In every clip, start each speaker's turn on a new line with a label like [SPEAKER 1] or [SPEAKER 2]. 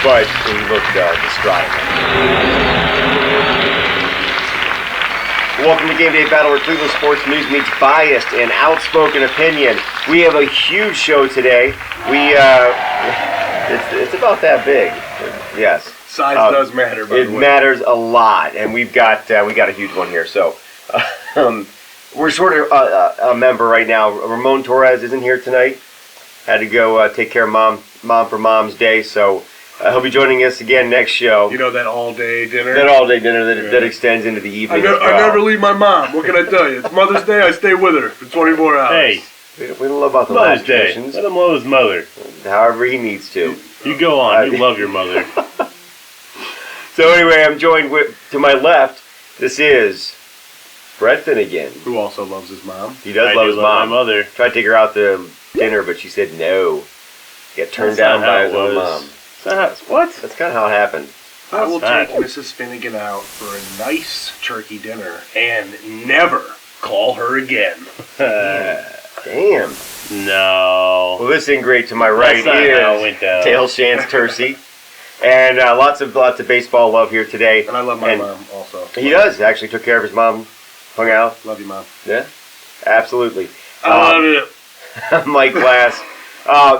[SPEAKER 1] but he looked distraught. Welcome to Game Day Battle, where Cleveland sports news meets biased and outspoken opinion. We have a huge show today. It's about that big. Yes.
[SPEAKER 2] Size does matter. By
[SPEAKER 1] it
[SPEAKER 2] the way.
[SPEAKER 1] matters a lot, and we got a huge one here. So, we're short a member right now. Ramon Torres isn't here tonight. Had to go take care of mom for Mom's Day, so he'll be joining us again next show.
[SPEAKER 2] You know that all-day dinner?
[SPEAKER 1] That all-day dinner that extends into the evening.
[SPEAKER 2] I never leave my mom. What can I tell you? It's Mother's Day. I stay with her for 24 hours.
[SPEAKER 3] Hey,
[SPEAKER 1] we don't know about the
[SPEAKER 3] Mother's
[SPEAKER 1] last
[SPEAKER 3] Day.
[SPEAKER 1] traditions.
[SPEAKER 3] Let him love his mother.
[SPEAKER 1] However he needs to.
[SPEAKER 3] You go on. You love your mother.
[SPEAKER 1] So anyway, I'm joined to my left. This is Brett Finnegan.
[SPEAKER 2] Who also loves his mom.
[SPEAKER 1] He does love his mom.
[SPEAKER 3] My mother.
[SPEAKER 1] Tried to take her out to dinner, but she said no. Got turned down by his own mom.
[SPEAKER 3] What?
[SPEAKER 1] That's kind of how it happened.
[SPEAKER 2] I will take Mrs. Finnegan out for a nice turkey dinner and never call her again.
[SPEAKER 1] Damn.
[SPEAKER 3] No.
[SPEAKER 1] Well, this ingrate to my right is Tail Shantz Tercy. And lots of baseball love here today.
[SPEAKER 2] And I love my mom also.
[SPEAKER 1] He does. Actually took care of his mom. Hung out.
[SPEAKER 2] Love you, Mom.
[SPEAKER 1] Yeah. Absolutely.
[SPEAKER 2] I love you.
[SPEAKER 1] Mike Glass.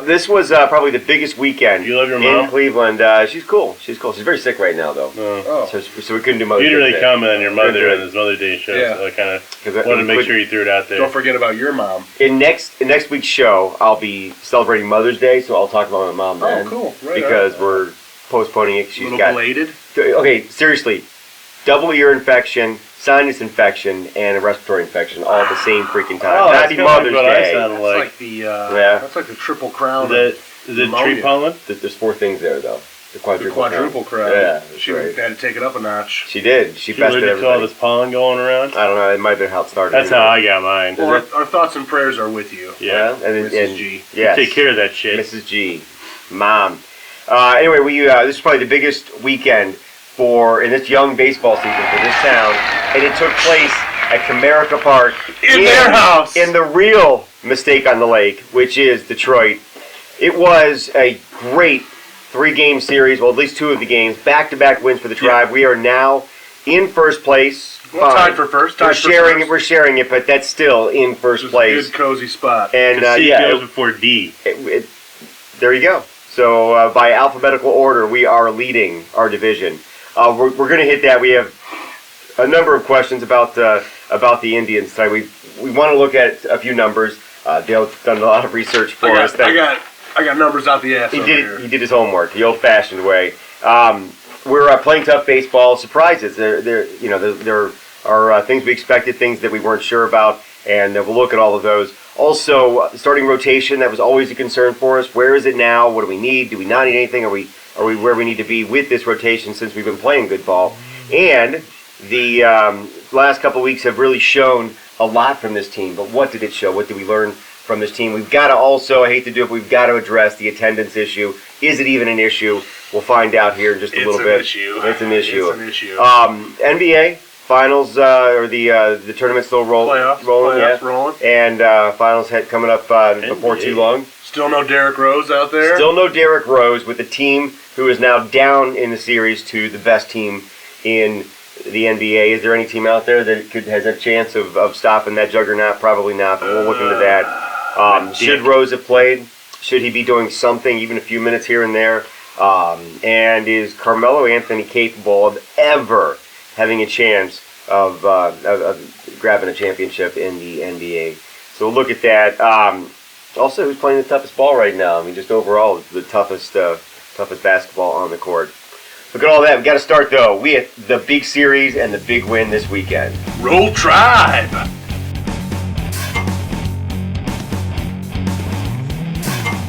[SPEAKER 1] This was probably the biggest weekend
[SPEAKER 3] you love your
[SPEAKER 1] in
[SPEAKER 3] mom?
[SPEAKER 1] Cleveland. She's cool. She's very sick right now, though.
[SPEAKER 2] Oh.
[SPEAKER 1] So we couldn't do Mother's Day.
[SPEAKER 3] You didn't really comment on your mother
[SPEAKER 1] Couldn't do
[SPEAKER 3] on this Mother's Day show,
[SPEAKER 2] Yeah.
[SPEAKER 3] so I kind of wanted to make sure you threw it out there.
[SPEAKER 2] Don't forget about your mom.
[SPEAKER 1] In next week's show, I'll be celebrating Mother's Day, so I'll talk about my mom then.
[SPEAKER 2] Oh, cool. Right
[SPEAKER 1] because
[SPEAKER 2] on.
[SPEAKER 1] we're postponing it.
[SPEAKER 2] A little belated.
[SPEAKER 1] Okay, seriously. Double ear infection, sinus infection, and a respiratory infection all at the same freaking time.
[SPEAKER 3] Oh,
[SPEAKER 1] Happy Mother's Day.
[SPEAKER 2] That's like the that's like the triple crown.
[SPEAKER 3] Is it tree pollen?
[SPEAKER 1] There's 4 things there, though. The quadruple
[SPEAKER 2] crown.
[SPEAKER 1] Yeah, that's
[SPEAKER 2] she
[SPEAKER 1] right.
[SPEAKER 2] had to take it up a notch.
[SPEAKER 1] She did. She bested
[SPEAKER 3] allergic
[SPEAKER 1] everybody.
[SPEAKER 3] to all this pollen going around?
[SPEAKER 1] I don't know. It might have been how it started.
[SPEAKER 3] That's how I got mine.
[SPEAKER 2] Well, our thoughts and prayers are with you.
[SPEAKER 3] Yeah.
[SPEAKER 2] Mrs. G.
[SPEAKER 1] Yes.
[SPEAKER 3] Take care of that shit.
[SPEAKER 1] Mrs. G. Mom. Anyway, this is probably the biggest weekend in this young baseball season for this town, and it took place at Comerica Park
[SPEAKER 2] in their house,
[SPEAKER 1] in the real mistake on the lake, which is Detroit. It was a great 3-game series, well, at least 2 of the games, back-to-back wins for the Tribe. We are now in first place.
[SPEAKER 2] Well, tied for first.
[SPEAKER 1] We're sharing it, but that's still in first place.
[SPEAKER 2] A good cozy spot.
[SPEAKER 1] And
[SPEAKER 3] C goes before D.
[SPEAKER 1] There you go. So by alphabetical order, we are leading our division. We're going to hit that. We have a number of questions about the Indians tonight. We want to look at a few numbers. Dale's done a lot of research for us.
[SPEAKER 2] I got numbers out the ass.
[SPEAKER 1] He did his homework the old-fashioned way. We're playing tough baseball. Surprises. There are things we expected, things that we weren't sure about, and we'll look at all of those. Also, starting rotation, that was always a concern for us. Where is it now? What do we need? Do we not need anything? Are we where we need to be with this rotation since we've been playing good ball? And the last couple of weeks have really shown a lot from this team. But what did it show? What did we learn from this team? We've got to also, I hate to do it, but we've got to address the attendance issue. Is it even an issue? We'll find out here in just a little bit.
[SPEAKER 2] It's
[SPEAKER 1] an issue.
[SPEAKER 2] It's an issue.
[SPEAKER 1] NBA finals, or the tournament still rolling.
[SPEAKER 2] Playoffs.
[SPEAKER 1] And finals coming up before too long.
[SPEAKER 2] Still no Derrick Rose out there.
[SPEAKER 1] Still no Derrick Rose, with the team who is now down in the series to the best team in the NBA. Is there any team out there that has a chance of stopping that juggernaut? Probably not, but we'll look into that. Should Rose have played? Should he be doing something, even a few minutes here and there? And is Carmelo Anthony capable of ever having a chance of grabbing a championship in the NBA? So we'll look at that. Also, who's playing the toughest ball right now? I mean, just overall, the toughest basketball on the court. Look at all that. We've got to start, though. We had the big series and the big win this weekend.
[SPEAKER 2] Roll Tribe!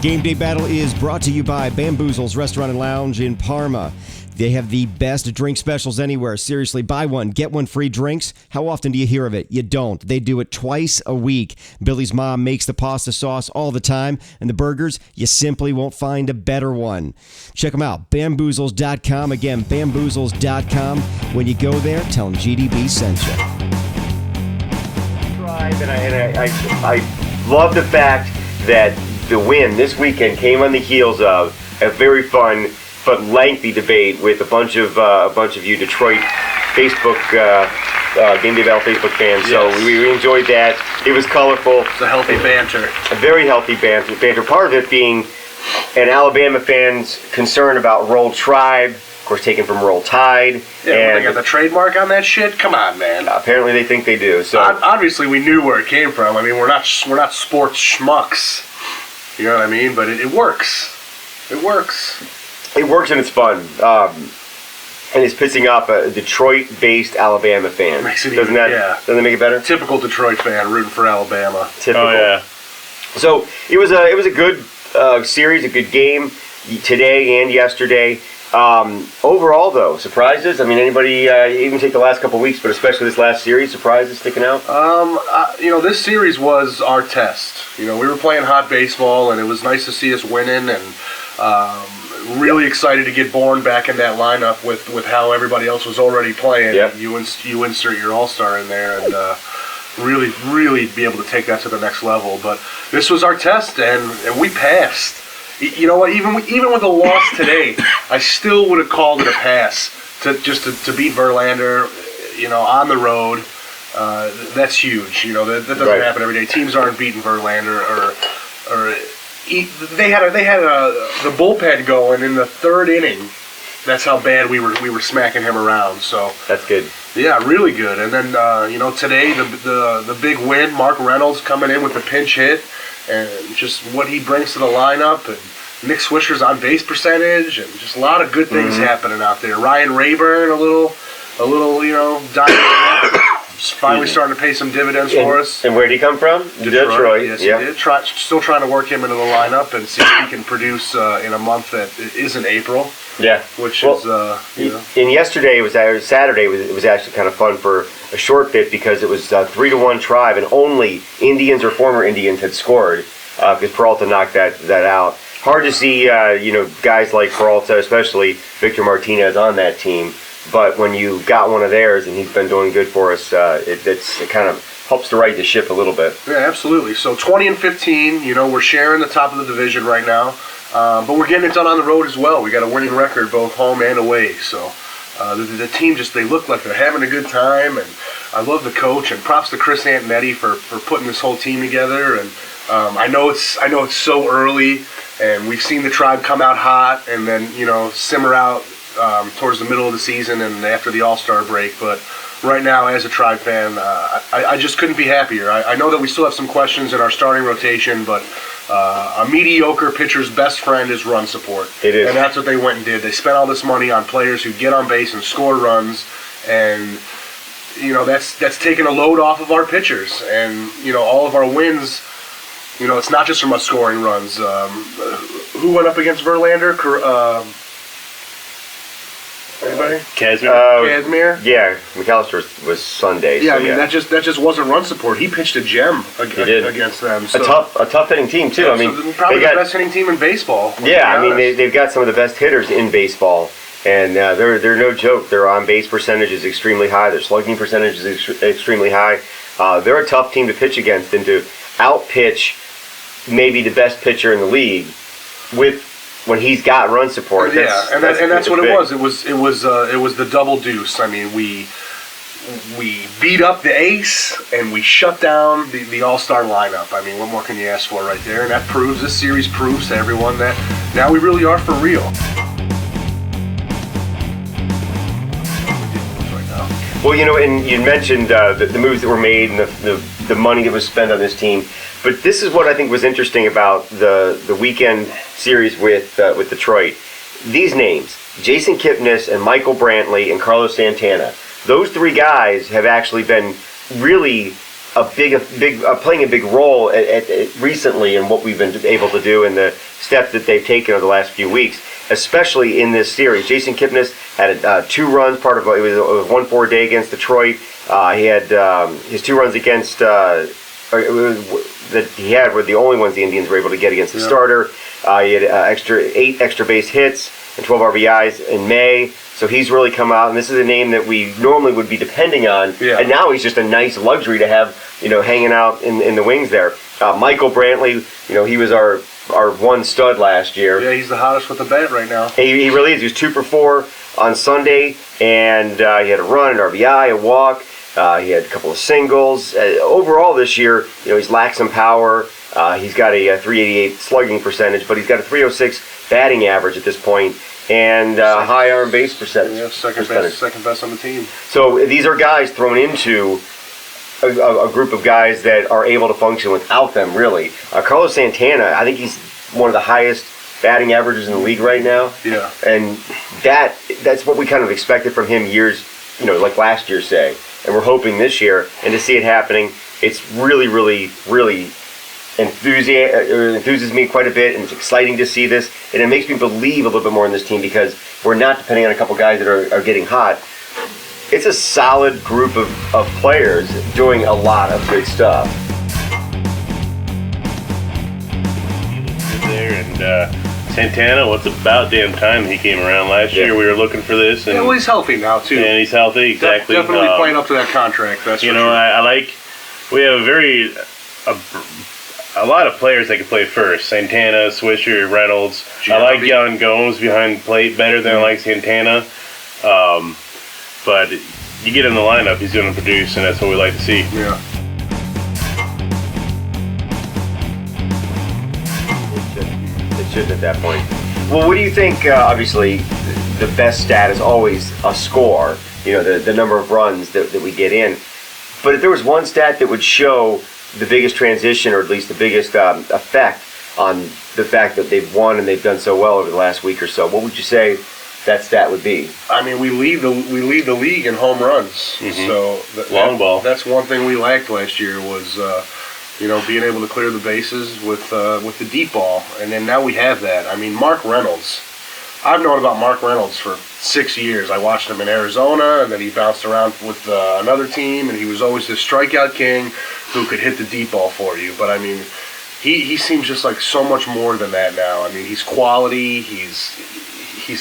[SPEAKER 4] Game Day Battle is brought to you by Bamboozle's Restaurant and Lounge in Parma. They have the best drink specials anywhere. Seriously, buy one, get one free drinks. How often do you hear of it? You don't. They do it twice a week. Billy's mom makes the pasta sauce all the time, and the burgers, you simply won't find a better one. Check them out, bamboozles.com. Again, bamboozles.com. When you go there, tell them GDB sent you.
[SPEAKER 1] And I love the fact that the win this weekend came on the heels of a very fun but lengthy debate with a bunch of you Detroit Facebook Game Day Battle Facebook fans.
[SPEAKER 2] Yes.
[SPEAKER 1] So we enjoyed that. It was colorful.
[SPEAKER 2] It's a healthy banter.
[SPEAKER 1] A very healthy banter. Part of it being an Alabama fan's concern about Roll Tribe, of course, taken from Roll Tide.
[SPEAKER 2] Yeah,
[SPEAKER 1] and
[SPEAKER 2] they got the trademark on that shit. Come on, man.
[SPEAKER 1] apparently, they think they do. So
[SPEAKER 2] Obviously, we knew where it came from. I mean, we're not sports schmucks. You know what I mean? But it works. It works.
[SPEAKER 1] It works and it's fun. And it's pissing off a Detroit-based Alabama fan. Doesn't that make it better?
[SPEAKER 2] Typical Detroit fan rooting for Alabama.
[SPEAKER 1] Typical.
[SPEAKER 3] Oh yeah.
[SPEAKER 1] So it was a good series, a good game today and yesterday. Overall, though, surprises. I mean, anybody even take the last couple weeks, but especially this last series, surprises sticking out.
[SPEAKER 2] This series was our test. We were playing hot baseball, and it was nice to see us winning, and really excited to get Bourne back in that lineup with how everybody else was already playing.
[SPEAKER 1] Yep.
[SPEAKER 2] You insert your all-star in there, and really be able to take that to the next level. But this was our test, and we passed. You know what? Even with the loss today, I still would have called it a pass to beat Verlander. On the road, that's huge. That doesn't happen every day. Teams aren't beating Verlander or they had the bullpen going in the third inning. That's how bad we were smacking him around. So
[SPEAKER 1] That's good.
[SPEAKER 2] yeah, really good. And then today the big win, Mark Reynolds coming in with the pinch hit, and just what he brings to the lineup, and Nick Swisher's on base percentage, and just a lot of good things happening out there. Ryan Rayburn, a little diving finally starting to pay some dividends for us.
[SPEAKER 1] And where did he come from? Detroit.
[SPEAKER 2] Yes, he did. Still trying to work him into the lineup and see if he can produce in a month that isn't April.
[SPEAKER 1] Yeah.
[SPEAKER 2] Which
[SPEAKER 1] Well,
[SPEAKER 2] is,
[SPEAKER 1] And yesterday, Saturday, it was actually kind of fun for a short bit because it was 3-1 Tribe, and only Indians or former Indians had scored because Peralta knocked that out. Hard to see, guys like Peralta, especially Victor Martinez, on that team. But when you got one of theirs and he's been doing good for us, it kind of helps to right the ship a little bit.
[SPEAKER 2] Yeah, absolutely. So 20-15, we're sharing the top of the division right now. But we're getting it done on the road as well. We got a winning record both home and away. So the team they look like they're having a good time, and I love the coach. And props to Chris Antonetti for putting this whole team together. And I know it's so early, and we've seen the Tribe come out hot and then simmer out towards the middle of the season and after the All-Star break. But right now, as a Tribe fan, I just couldn't be happier. I know that we still have some questions in our starting rotation, but a mediocre pitcher's best friend is run support.
[SPEAKER 1] It is.
[SPEAKER 2] And that's what they went and did. They spent all this money on players who get on base and score runs, and that's taken a load off of our pitchers. And all of our wins, it's not just from us scoring runs. Who went up against Verlander? Anybody?
[SPEAKER 3] Casimir.
[SPEAKER 1] Yeah, McAllister was Sunday.
[SPEAKER 2] Yeah,
[SPEAKER 1] so
[SPEAKER 2] I mean that just wasn't run support. He pitched a gem against them. So.
[SPEAKER 1] A tough hitting team too.
[SPEAKER 2] Yeah,
[SPEAKER 1] I mean,
[SPEAKER 2] so probably the best hitting team in baseball.
[SPEAKER 1] Yeah, I mean they've got some of the best hitters in baseball, and they're no joke. Their on base percentage is extremely high. Their slugging percentage is extremely high. They're a tough team to pitch against, and to outpitch maybe the best pitcher in the league when he's got run support.
[SPEAKER 2] That's what it was. It was the double deuce. I mean, we beat up the ace and we shut down the all-star lineup. I mean, what more can you ask for right there? And this series proves to everyone that now we really are for real.
[SPEAKER 1] Well, and you mentioned the moves that were made and the money that was spent on this team. But this is what I think was interesting about the weekend series with Detroit. These names, Jason Kipnis and Michael Brantley and Carlos Santana, those three guys have actually been really playing a big role recently in what we've been able to do and the steps that they've taken over the last few weeks, especially in this series. Jason Kipnis had 2 runs, it was a 1-4 day against Detroit. He had his 2 runs against that he had were the only ones the Indians were able to get against the starter. He had 8 extra base hits and 12 RBIs in May. So he's really come out, and this is a name that we normally would be depending on. Yeah. And now he's just a nice luxury to have, hanging out in the wings there. Michael Brantley, he was our our one stud last year.
[SPEAKER 2] Yeah, he's the hottest with the bat right now.
[SPEAKER 1] He really is. He was 2 for 4 on Sunday, and he had a run, an RBI, a walk. He had a couple of singles. Overall this year, he's lacked some power. He's got a 388 slugging percentage, but he's got a 306 batting average at this point, and high on base percentage.
[SPEAKER 2] Yeah, second best on the team.
[SPEAKER 1] So these are guys thrown into a group of guys that are able to function without them, really. Carlos Santana, I think he's one of the highest batting averages in the league right now.
[SPEAKER 2] Yeah.
[SPEAKER 1] And that's what we kind of expected from him years, like last year, say. And we're hoping this year, and to see it happening, it's really, really, really enthuses me quite a bit, and it's exciting to see this. And it makes me believe a little bit more in this team because we're not depending on a couple guys that are getting hot. It's a solid group of players doing a lot of good stuff.
[SPEAKER 3] There and Santana, what's about damn time he came around last year. We were looking for this, and
[SPEAKER 2] well, he's healthy now too.
[SPEAKER 3] And he's healthy, exactly.
[SPEAKER 2] Definitely playing up to that contract. That's
[SPEAKER 3] for
[SPEAKER 2] sure.
[SPEAKER 3] I like. We have a lot of players that can play first. Santana, Swisher, Reynolds. I like Yan Gomes behind plate better than I like Santana. But you get in the lineup, he's going to produce, and that's what we like to see.
[SPEAKER 2] Yeah.
[SPEAKER 1] It should at that point. Well, what do you think? Obviously, the best stat is always a score. The number of runs that we get in. But if there was one stat that would show the biggest transition, or at least the biggest effect on the fact that they've won and they've done so well over the last week or so, what would you say that stat would be?
[SPEAKER 2] I mean, we lead the league in home runs.
[SPEAKER 3] Mm-hmm.
[SPEAKER 2] So
[SPEAKER 3] long ball.
[SPEAKER 2] That's one thing we lacked last year was being able to clear the bases with the deep ball, and then now we have that. I mean, Mark Reynolds. I've known about Mark Reynolds for 6 years. I watched him in Arizona, and then he bounced around with another team, and he was always this strikeout king who could hit the deep ball for you. But I mean, he seems just like so much more than that now. I mean, he's quality. He's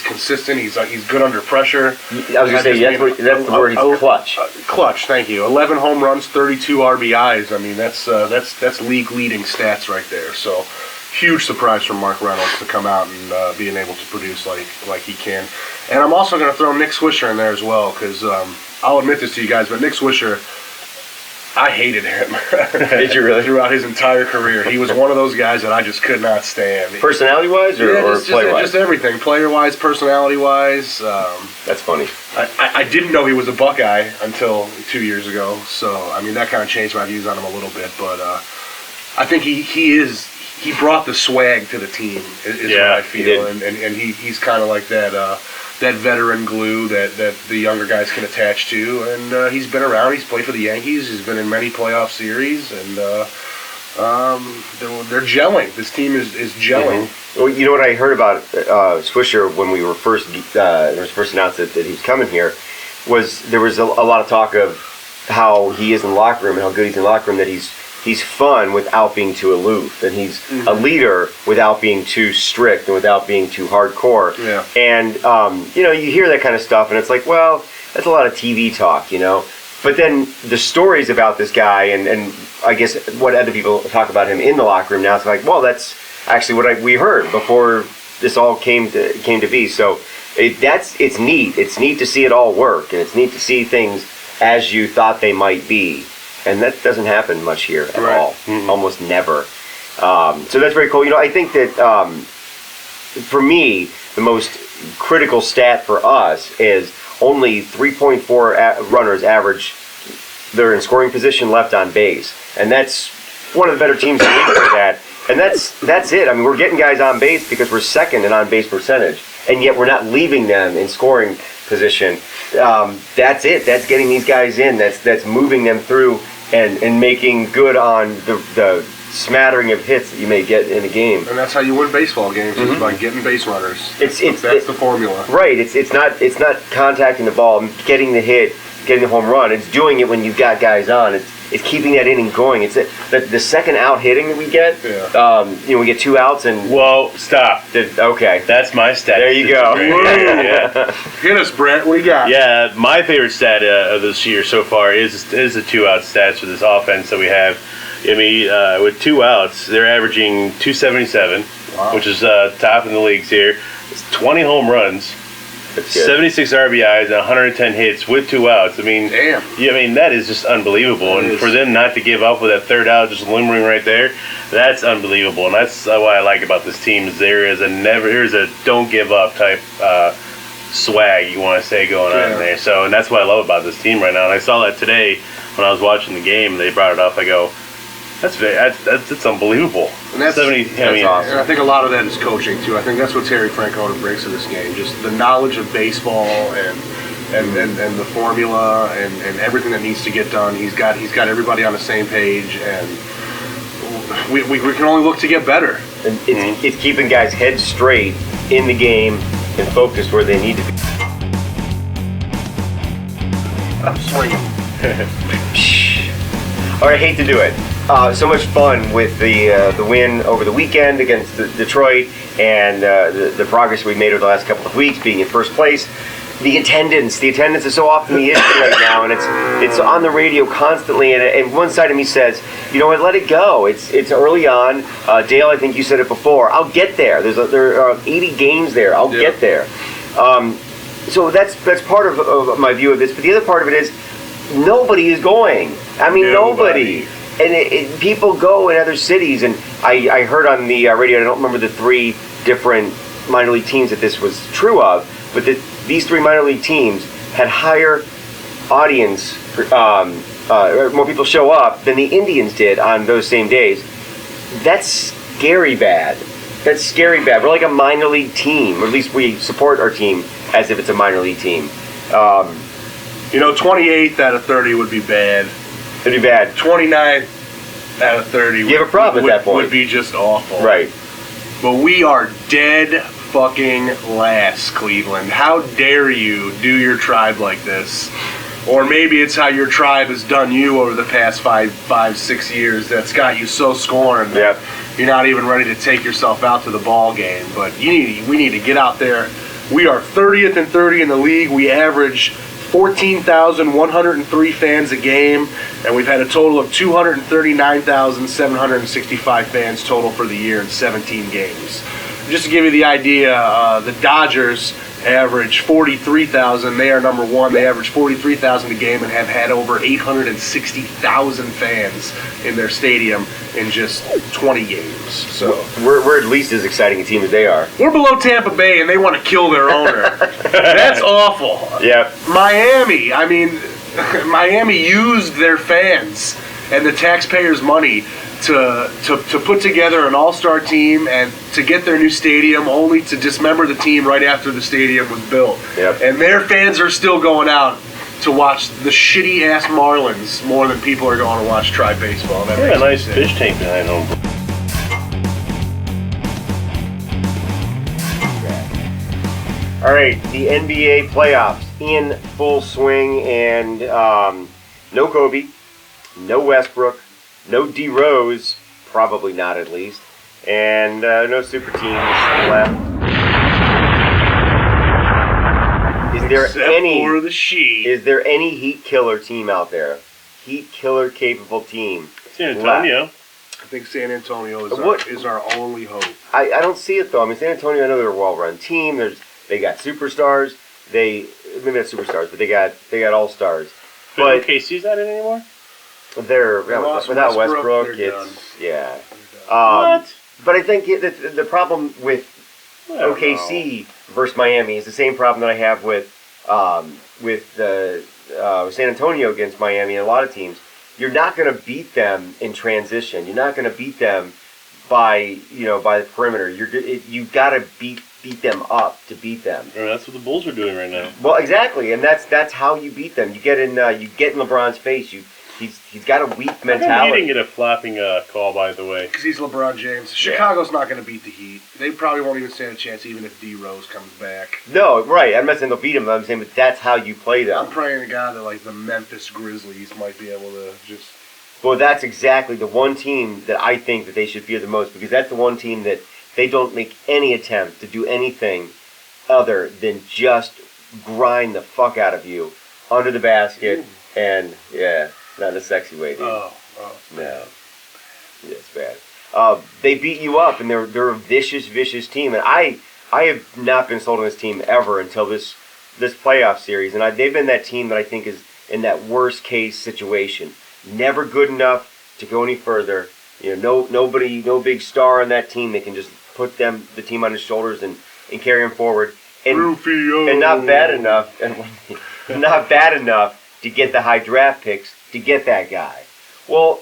[SPEAKER 2] consistent. He's good under pressure.
[SPEAKER 1] I was going to say that's the word. He's clutch.
[SPEAKER 2] Clutch. Thank you. 11 home runs, 32 RBIs. I mean, that's league leading stats right there. So. Huge surprise from Mark Reynolds to come out and being able to produce like he can. And I'm also going to throw Nick Swisher in there as well because I'll admit this to you guys, but Nick Swisher, I hated him.
[SPEAKER 1] Did you really?
[SPEAKER 2] Throughout his entire career. He was one of those guys that I just could not stand.
[SPEAKER 1] Personality-wise or play-wise?
[SPEAKER 2] Just everything. Player-wise, personality-wise.
[SPEAKER 1] That's funny.
[SPEAKER 2] I didn't know he was a Buckeye until 2 years ago. So, I mean, that kind of changed my views on him a little bit. But I think he brought the swag to the team, is what I feel, and he's kind of like that veteran glue that the younger guys can attach to, and he's been around. He's played for the Yankees. He's been in many playoff series, and they're gelling. This team is gelling.
[SPEAKER 1] Mm-hmm. Well, you know what I heard about Swisher when we were first announced that he was coming here was there was a lot of talk of how he is in the locker room and how good he's in the locker room, that he's fun without being too aloof, and he's a leader without being too strict and without being too hardcore.
[SPEAKER 2] Yeah.
[SPEAKER 1] And you hear that kind of stuff, and it's like, well, that's a lot of TV talk, But then the stories about this guy, and I guess what other people talk about him in the locker room now, it's like, well, that's actually what we heard before this all came to be. So it's neat. It's neat to see it all work, and it's neat to see things as you thought they might be. And that doesn't happen much here at all. Mm-hmm. Almost never. So that's very cool. I think that for me, the most critical stat for us is only 3.4 runners average. They're in scoring position left on base. And that's one of the better teams in the league for that. And that's it. I mean, we're getting guys on base because we're second in on-base percentage. And yet we're not leaving them in scoring position. That's it. That's getting these guys in. That's moving them through and making good on the smattering of hits that you may get in a game.
[SPEAKER 2] And that's how you win baseball games, is by getting base runners. That's the formula.
[SPEAKER 1] Right. It's not contacting the ball, getting the hit, getting the home run. It's doing it when you've got guys on. It's keeping that inning going. It's the second out hitting that we get.
[SPEAKER 2] Yeah.
[SPEAKER 1] We get 2 outs and.
[SPEAKER 3] Whoa! Stop.
[SPEAKER 1] Okay.
[SPEAKER 3] That's my stat.
[SPEAKER 1] There you go.
[SPEAKER 3] Yeah.
[SPEAKER 2] Hit us, Brent. What do you got?
[SPEAKER 3] Yeah, my favorite stat of this year so far is the 2-out stats for this offense that we have. I mean, with 2 outs, they're averaging 277. which is top in the leagues here. It's 20 home runs, 76 RBIs, and 110 hits with 2 outs. I mean,
[SPEAKER 2] damn.
[SPEAKER 3] Yeah, I mean that is just unbelievable. And for them not to give up with that 3rd out just limbering right there, that's unbelievable. And that's what I like about this team is there's a don't give up type swag you want to say going on there. So, and that's what I love about this team right now. And I saw that today when I was watching the game. They brought it up. I go, that's unbelievable.
[SPEAKER 2] And that's
[SPEAKER 3] awesome.
[SPEAKER 2] And I think a lot of that is coaching too. I think that's what Terry Francona brings to this game. Just the knowledge of baseball and the formula and everything that needs to get done. He's got everybody on the same page, and we can only look to get better.
[SPEAKER 1] And it's keeping guys' heads straight in the game and focused where they need to be.
[SPEAKER 2] I'm swinging.
[SPEAKER 1] All right, I hate to do it. So much fun with the win over the weekend against Detroit and the progress we made over the last couple of weeks, being in first place. The attendance is so often the issue right now, and it's on the radio constantly. And one side of me says, you know what, let it go. It's early on. Dale, I think you said it before. I'll get there. There are 80 games there. I'll get there. So that's part of my view of this. But the other part of it is nobody is going. I mean, nobody. And people go in other cities. And I heard on the radio, I don't remember the 3 different minor league teams that this was true of, but these 3 minor league teams had higher audience, more people show up than the Indians did on those same days. That's scary bad. We're like a minor league team, or at least we support our team as if it's a minor league team.
[SPEAKER 2] 28th out of 30 would be bad.
[SPEAKER 1] It'd be bad.
[SPEAKER 2] 29th out of 30
[SPEAKER 1] you have a problem at that point.
[SPEAKER 2] Would be just awful.
[SPEAKER 1] Right.
[SPEAKER 2] But we are dead fucking last, Cleveland. How dare you do your tribe like this? Or maybe it's how your tribe has done you over the past 5-6 years that's got you so scorned that you're not even ready to take yourself out to the ball game. But we need to get out there. We are 30th and 30 in the league. We average 14,103 fans a game, and we've had a total of 239,765 fans total for the year in 17 games. Just to give you the idea, the Dodgers average 43,000. They are number 1. They average 43,000 a game and have had over 860,000 fans in their stadium in just 20 games. So
[SPEAKER 1] we're at least as exciting a team as they are.
[SPEAKER 2] We're below Tampa Bay, and they want to kill their owner. That's awful.
[SPEAKER 1] Yeah.
[SPEAKER 2] Miami. I mean, Miami used their fans and the taxpayers' money to put together an all-star team and to get their new stadium, only to dismember the team right after the stadium was built.
[SPEAKER 1] Yep.
[SPEAKER 2] And their fans are still going out to watch the shitty-ass Marlins more than people are going to watch Tribe Baseball. That
[SPEAKER 3] a nice fish tank behind home.
[SPEAKER 1] All right, the NBA playoffs in full swing, and no Kobe, no Westbrook, no D Rose, probably not at least, and no super teams left. Is there any Heat killer team out there? Heat killer capable team?
[SPEAKER 3] San Antonio.
[SPEAKER 2] I think San Antonio is our only hope.
[SPEAKER 1] I don't see it though. I mean, San Antonio, I know they're a well-run team. They got superstars. Maybe not superstars, but they got all-stars. But
[SPEAKER 3] OKC's not in anymore.
[SPEAKER 1] They're without Westbrook.
[SPEAKER 3] What?
[SPEAKER 1] But I think the problem with OKC versus Miami is the same problem that I have with San Antonio against Miami and a lot of teams. You're not going to beat them in transition. You're not going to beat them by the perimeter. You got to beat them up to beat them.
[SPEAKER 3] That's what the Bulls are doing right now.
[SPEAKER 1] Well, exactly, and that's how you beat them. You get in LeBron's face. He's got a weak mentality.
[SPEAKER 3] He didn't get a flopping call, by the way.
[SPEAKER 2] Because he's LeBron James. Chicago's not going to beat the Heat. They probably won't even stand a chance, even if D Rose comes back.
[SPEAKER 1] No, right. I'm not saying they'll beat him. I'm saying, but that's how you play them.
[SPEAKER 2] I'm praying to God that the Memphis Grizzlies might be able to just.
[SPEAKER 1] Well, that's exactly the one team that I think that they should fear the most, because that's the one team that they don't make any attempt to do anything other than just grind the fuck out of you under the basket. And not in a sexy way, dude.
[SPEAKER 2] Oh.
[SPEAKER 1] No. Yeah, it's bad. they beat you up, and they're a vicious, vicious team. And I have not been sold on this team ever until this playoff series. And they've been that team that I think is in that worst case situation. Never good enough to go any further. Nobody, no big star on that team. They can just put the team on his shoulders and carry them forward. And not bad enough, not bad enough to get the high draft picks to get that guy. Well,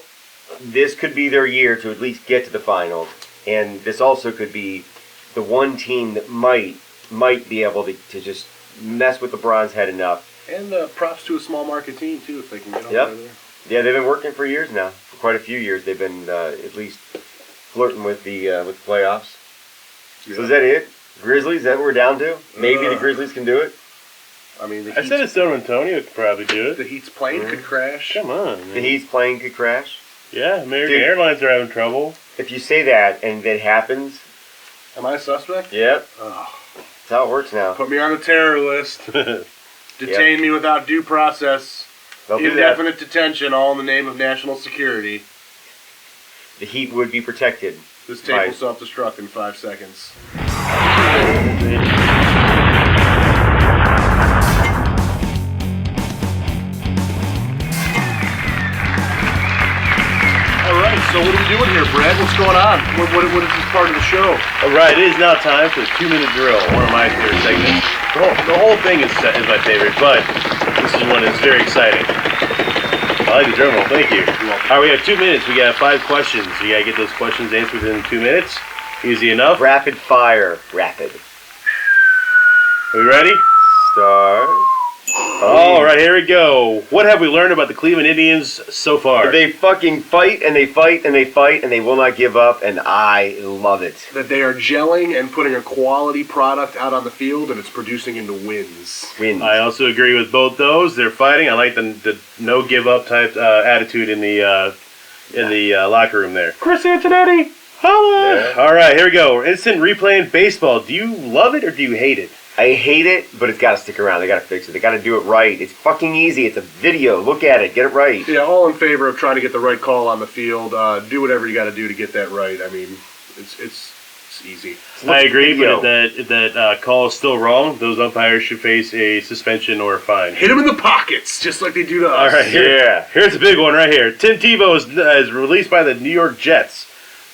[SPEAKER 1] this could be their year to at least get to the finals, and this also could be the one team that might be able to just mess with LeBron's head enough.
[SPEAKER 2] And props to a small market team too, if they can get over there.
[SPEAKER 1] Yeah, they've been working for years now. For quite a few years, they've been at least flirting with the playoffs. Yeah. So is that it? Grizzlies? Is that what we're down to? Maybe the Grizzlies can do it.
[SPEAKER 2] I mean,
[SPEAKER 3] I said San Antonio could probably do it.
[SPEAKER 2] The Heat's plane could crash.
[SPEAKER 3] Come on, man.
[SPEAKER 1] The Heat's plane could crash.
[SPEAKER 3] Yeah, American Airlines are having trouble.
[SPEAKER 1] If you say that and that happens,
[SPEAKER 2] am I a suspect?
[SPEAKER 1] Yep.
[SPEAKER 2] Oh.
[SPEAKER 1] That's how it works now.
[SPEAKER 2] Put me on the terror list. Detain me without due process. Indefinite detention, all in the name of national security.
[SPEAKER 1] The Heat would be protected.
[SPEAKER 2] This tape will self-destruct in 5 seconds. Alright, so what are we doing here, Brad? What's going on? What is this part of the show?
[SPEAKER 3] Alright, it is now time for the 2-minute drill, one of my favorite segments. The whole thing is my favorite, but this is one that's very exciting. I like the drum roll, thank you. Alright, we have 2 minutes. We got 5 questions. You gotta get those questions answered within 2 minutes. Easy enough.
[SPEAKER 1] Rapid fire. Rapid.
[SPEAKER 3] Are we ready?
[SPEAKER 1] Start.
[SPEAKER 3] All right, here we go. What have we learned about the Cleveland Indians so far?
[SPEAKER 1] They fucking fight and they fight and they fight and they will not give up, and I love it.
[SPEAKER 2] That they are gelling and putting a quality product out on the field, and it's producing into wins.
[SPEAKER 3] I also agree with both those. They're fighting. I like the no give up type attitude in the locker room there.
[SPEAKER 2] Chris Antonetti, holla!
[SPEAKER 3] Yeah. All right, here we go. Instant replay in baseball. Do you love it or do you hate it?
[SPEAKER 1] I hate it, but it's got to stick around. They got to fix it. They got to do it right. It's fucking easy. It's a video. Look at it. Get it right.
[SPEAKER 2] Yeah, all in favor of trying to get the right call on the field. Do whatever you got to do to get that right. I mean, it's easy.
[SPEAKER 3] I agree, but if that call is still wrong, those umpires should face a suspension or a fine.
[SPEAKER 2] Hit them in the pockets, just like they do to us.
[SPEAKER 3] All right, here's a big one right here. Tim Tebow is released by the New York Jets.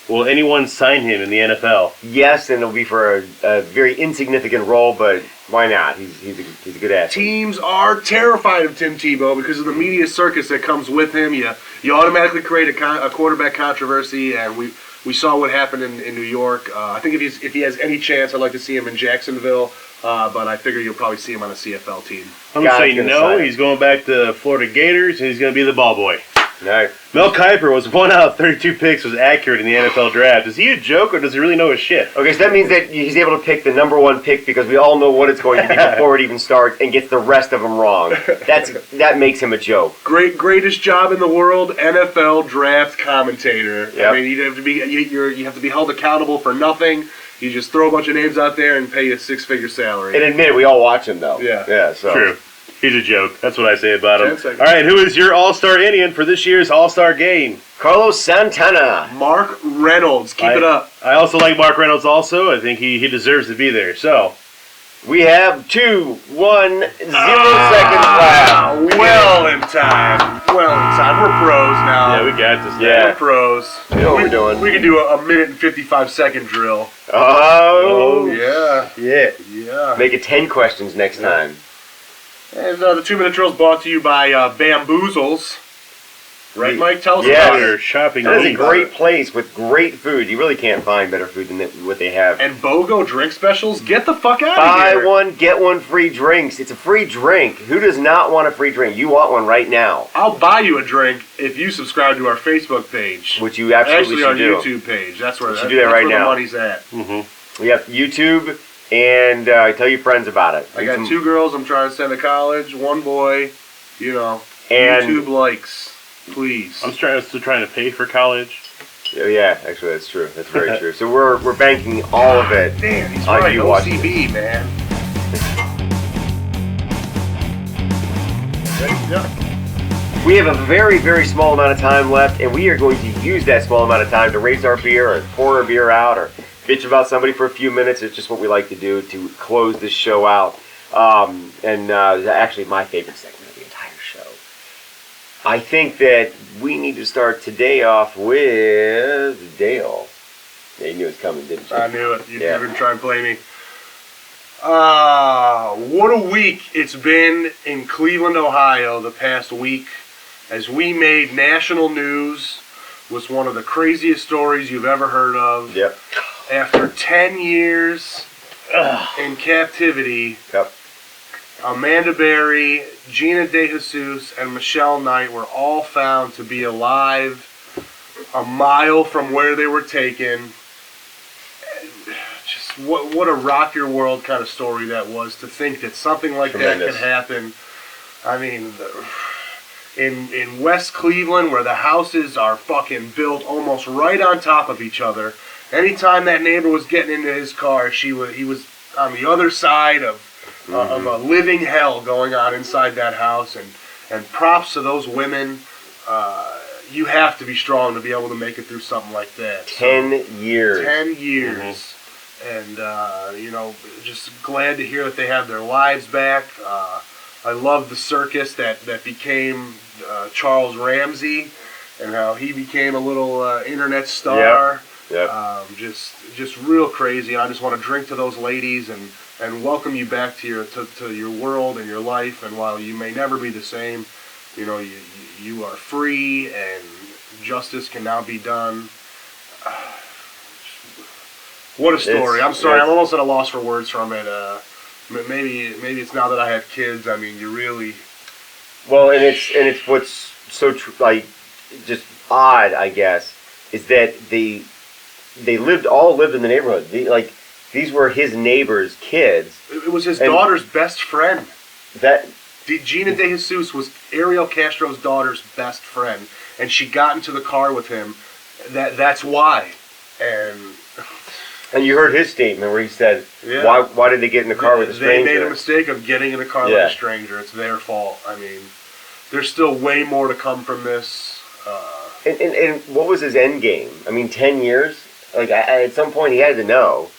[SPEAKER 3] Will anyone sign him in the NFL?
[SPEAKER 1] Yes, and it'll be for a very insignificant role, but why not? He's a good athlete.
[SPEAKER 2] Teams are terrified of Tim Tebow because of the media circus that comes with him. You automatically create a quarterback controversy, and we saw what happened in New York. I think if he has any chance, I'd like to see him in Jacksonville, but I figure you'll probably see him on a CFL team.
[SPEAKER 3] I'm going to say no. He's going back to Florida Gators, and he's going to be the ball boy.
[SPEAKER 1] Nice.
[SPEAKER 3] Mel Kiper was 1 out of 32 picks was accurate in the NFL draft. Is he a joke or does he really know his shit?
[SPEAKER 1] Okay, so that means that he's able to pick the number 1 pick because we all know what it's going to be before it even starts, and gets the rest of them wrong. That makes him a joke.
[SPEAKER 2] Greatest job in the world, NFL draft commentator.
[SPEAKER 1] Yep.
[SPEAKER 2] I mean, you have to be held accountable for nothing. You just throw a bunch of names out there and pay a 6-figure salary.
[SPEAKER 1] And admit it, we all watch him though.
[SPEAKER 2] Yeah.
[SPEAKER 1] So.
[SPEAKER 3] True. He's a joke. That's what I say about him. All right, who is your All-Star Indian for this year's All-Star Game?
[SPEAKER 1] Carlos Santana.
[SPEAKER 2] Mark Reynolds. Keep it up.
[SPEAKER 3] I also like Mark Reynolds also. I think he deserves to be there. So
[SPEAKER 1] we have 2, 1, 0 seconds left.
[SPEAKER 2] Well in time. We're pros now.
[SPEAKER 3] Yeah, we got this.
[SPEAKER 1] Yeah.
[SPEAKER 2] We're pros.
[SPEAKER 1] We know what we're doing.
[SPEAKER 2] We can do a minute and 55-second drill.
[SPEAKER 1] Oh.
[SPEAKER 2] Yeah.
[SPEAKER 1] Make it 10 questions next time.
[SPEAKER 2] And the 2-minute drill is brought to you by Bamboozles. Right, Mike? Tell us about it.
[SPEAKER 3] Shopping.
[SPEAKER 1] That is a great place with great food. You really can't find better food than what they have.
[SPEAKER 2] And BOGO drink specials? Get the fuck out of here.
[SPEAKER 1] Buy one, get one free drinks. It's a free drink. Who does not want a free drink? You want one right now.
[SPEAKER 2] I'll buy you a drink if you subscribe to our Facebook page.
[SPEAKER 1] Which you absolutely should do.
[SPEAKER 2] Actually, our YouTube page. That's where,
[SPEAKER 1] do that right now.
[SPEAKER 2] The money's at.
[SPEAKER 3] Mm-hmm.
[SPEAKER 1] We have YouTube, and tell your friends about it.
[SPEAKER 2] I got 2 girls I'm trying to send to college, 1 boy,
[SPEAKER 1] And
[SPEAKER 2] YouTube likes. Please.
[SPEAKER 3] I'm still trying to pay for college.
[SPEAKER 1] Yeah, actually, that's true. That's very true. So we're banking all of it.
[SPEAKER 2] Damn, he's
[SPEAKER 1] on
[SPEAKER 2] right.
[SPEAKER 1] you
[SPEAKER 2] OCB, man. Ready? Yeah.
[SPEAKER 1] We have a very, very small amount of time left, and we are going to use that small amount of time to raise our beer or pour our beer out or bitch about somebody for a few minutes. It's just what we like to do to close this show out. Actually my favorite segment of the entire show. I think that we need to start today off with Dale. Yeah, you knew it was coming, didn't you?
[SPEAKER 2] I knew it. You were going to try and play me. What a week it's been in Cleveland, Ohio the past week as we made national news. Was one of the craziest stories you've ever heard of.
[SPEAKER 1] Yep.
[SPEAKER 2] After 10 years in captivity,
[SPEAKER 1] Yep.
[SPEAKER 2] Amanda Berry, Gina DeJesus, and Michelle Knight were all found to be alive a mile from where they were taken. Just what a rock your world kind of story that was, to think that something like
[SPEAKER 1] Tremendous.
[SPEAKER 2] that could happen. I mean, in West Cleveland, where the houses are fucking built almost right on top of each other, anytime that neighbor was getting into his car, he was on the other side of a living hell going on inside that house. And props to those women. You have to be strong to be able to make it through something like that.
[SPEAKER 1] 10 years.
[SPEAKER 2] 10 years. And, just glad to hear that they have their lives back. I love the circus that became Charles Ramsey and how he became a little internet star.
[SPEAKER 1] Yep.
[SPEAKER 2] Just real crazy. I just want to drink to those ladies and welcome you back to your world and your life. And while you may never be the same, you are free and justice can now be done. What a story. I'm sorry, I'm almost at a loss for words from it. Maybe it's now that I have kids. I mean, you really...
[SPEAKER 1] Well, and it's what's so just odd, I guess, is that they all lived in the neighborhood. These were his neighbor's kids.
[SPEAKER 2] It was his daughter's best friend. Gina DeJesus was Ariel Castro's daughter's best friend, and she got into the car with him. That's why.
[SPEAKER 1] And you heard his statement where he said, why did they get in the car with a stranger?
[SPEAKER 2] They made a mistake of getting in the car with a stranger. It's their fault. I mean, there's still way more to come from this.
[SPEAKER 1] And what was his end game? I mean, 10 years? At some point he had to know.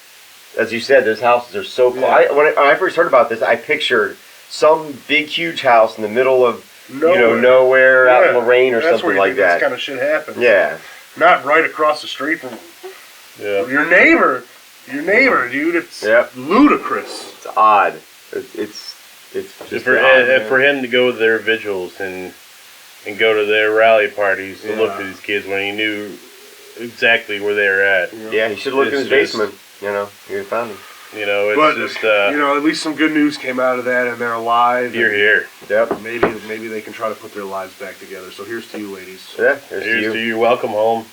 [SPEAKER 1] As you said, those houses are so close.
[SPEAKER 2] Yeah.
[SPEAKER 1] When I first heard about this, I pictured some big, huge house in the middle of nowhere out in Lorraine or something like that.
[SPEAKER 2] This kind of shit happens.
[SPEAKER 1] Yeah.
[SPEAKER 2] Not right across the street from your neighbor, dude. It's ludicrous.
[SPEAKER 1] It's odd. It's just
[SPEAKER 3] for him to go to their vigils and go to their rally parties to look for these kids when he knew exactly where they were at.
[SPEAKER 1] Yeah, he should have looked in his basement. He would have found them.
[SPEAKER 2] At least some good news came out of that, and they're alive.
[SPEAKER 3] You're here.
[SPEAKER 1] Yep.
[SPEAKER 2] Maybe they can try to put their lives back together. So here's to you, ladies.
[SPEAKER 1] Yeah,
[SPEAKER 3] here's to you. Welcome home.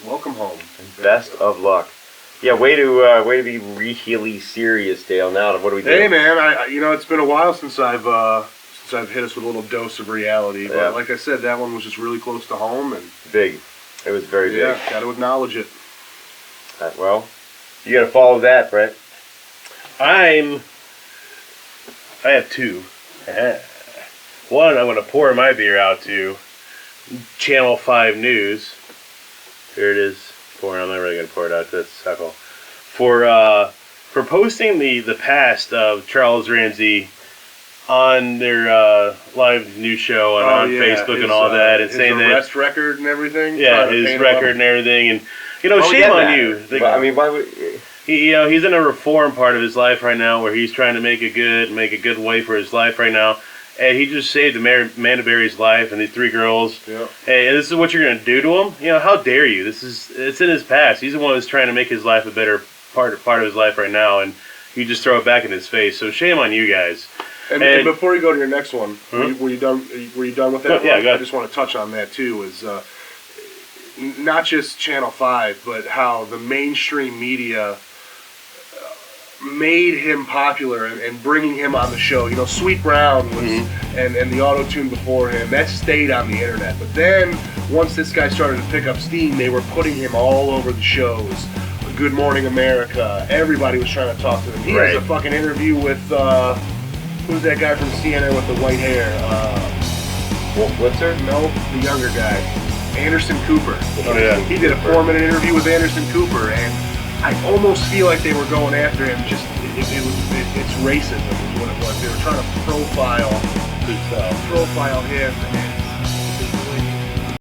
[SPEAKER 2] Welcome home.
[SPEAKER 1] Best of luck. Yeah, way to be really serious, Dale. Now, what do we do?
[SPEAKER 2] Hey, man, it's been a while since I've hit us with a little dose of reality. But like I said, that one was just really close to home and
[SPEAKER 1] big. It was very big.
[SPEAKER 2] Yeah, got to acknowledge it.
[SPEAKER 1] Well, you got to follow that, Brett.
[SPEAKER 3] I have two. One, I'm going to pour my beer out to Channel 5 News. Here it is. I'm not really going to pour it out. That's suckle. For posting the past of Charles Ramsey on their live news show and on Facebook and all that, and saying that
[SPEAKER 2] arrest record and everything.
[SPEAKER 3] Yeah, his record and everything, and shame on you.
[SPEAKER 1] Why would?
[SPEAKER 3] He's in a reform part of his life right now, where he's trying to make a good way for his life right now. And he just saved Amanda Berry's life and these three girls. Yeah. Hey, and this is what you're going to do to him? How dare you? It's in his past. He's the one who's trying to make his life a better part of his life right now, and you just throw it back in his face. So shame on you guys.
[SPEAKER 2] And before you go to your next one, were you done? Were you done with that?
[SPEAKER 3] Yeah, go ahead.
[SPEAKER 2] I just want to touch on that too. Is not just Channel 5, but how the mainstream media made him popular and bringing him on the show. Sweet Brown was, and the auto-tune before him, that stayed on the internet. But then, once this guy started to pick up steam, they were putting him all over the shows. Good Morning America, everybody was trying to talk to him. He has a fucking interview with, who's that guy from CNN with the white hair?
[SPEAKER 1] Wolf Blitzer?
[SPEAKER 2] No, the younger guy, Anderson Cooper.
[SPEAKER 3] Oh, yeah.
[SPEAKER 2] He did a 4-minute interview with Anderson Cooper, and I almost feel like they were going after him. Just it's racism is what it was. They were trying to profile him,